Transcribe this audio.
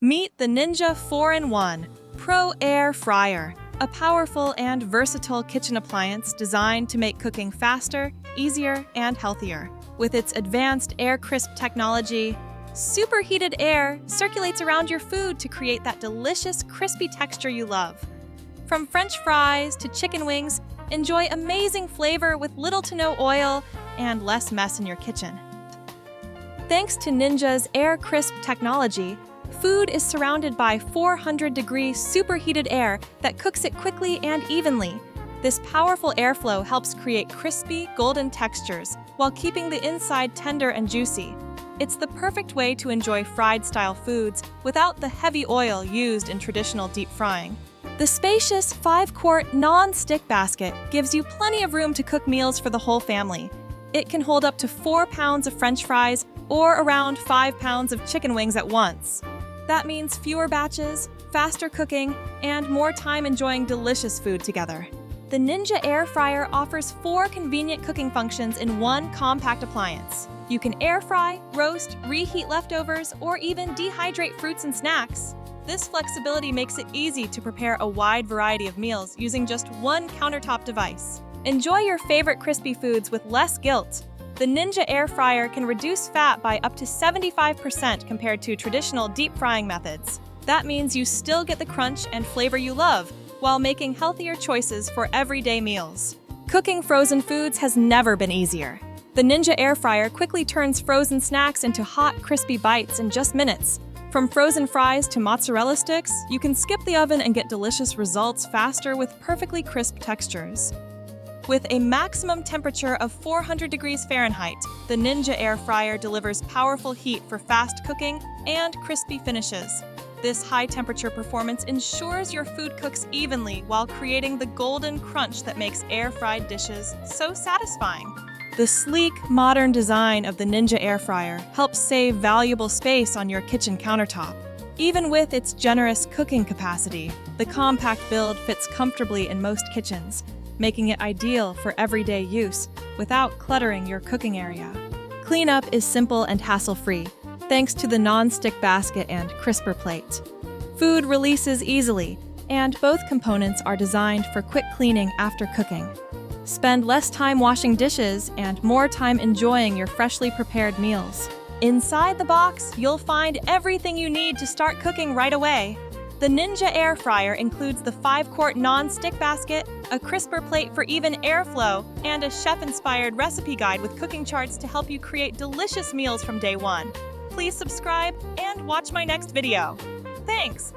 Meet the Ninja 4-in-1 Pro Air Fryer, a powerful and versatile kitchen appliance designed to make cooking faster, easier, and healthier. With its advanced air crisp technology, superheated air circulates around your food to create that delicious, crispy texture you love. From French fries to chicken wings, enjoy amazing flavor with little to no oil and less mess in your kitchen. Thanks to Ninja's air crisp technology, food is surrounded by 400-degree superheated air that cooks it quickly and evenly. This powerful airflow helps create crispy, golden textures while keeping the inside tender and juicy. It's the perfect way to enjoy fried-style foods without the heavy oil used in traditional deep frying. The spacious 5-quart non-stick basket gives you plenty of room to cook meals for the whole family. It can hold up to 4 pounds of French fries or around 5 pounds of chicken wings at once. That means fewer batches, faster cooking, and more time enjoying delicious food together. The Ninja Air Fryer offers 4 convenient cooking functions in one compact appliance. You can air fry, roast, reheat leftovers, or even dehydrate fruits and snacks. This flexibility makes it easy to prepare a wide variety of meals using just one countertop device. Enjoy your favorite crispy foods with less guilt. The Ninja Air Fryer can reduce fat by up to 75% compared to traditional deep frying methods. That means you still get the crunch and flavor you love, while making healthier choices for everyday meals. Cooking frozen foods has never been easier. The Ninja Air Fryer quickly turns frozen snacks into hot, crispy bites in just minutes. From frozen fries to mozzarella sticks, you can skip the oven and get delicious results faster with perfectly crisp textures. With a maximum temperature of 400 degrees Fahrenheit, the Ninja Air Fryer delivers powerful heat for fast cooking and crispy finishes. This high-temperature performance ensures your food cooks evenly while creating the golden crunch that makes air-fried dishes so satisfying. The sleek, modern design of the Ninja Air Fryer helps save valuable space on your kitchen countertop. Even with its generous cooking capacity, the compact build fits comfortably in most kitchens, making it ideal for everyday use without cluttering your cooking area. Cleanup is simple and hassle-free, thanks to the non-stick basket and crisper plate. Food releases easily, and both components are designed for quick cleaning after cooking. Spend less time washing dishes and more time enjoying your freshly prepared meals. Inside the box, you'll find everything you need to start cooking right away. The Ninja Air Fryer includes the 5-quart non-stick basket, a crisper plate for even airflow, and a chef-inspired recipe guide with cooking charts to help you create delicious meals from day one. Please subscribe and watch my next video. Thanks!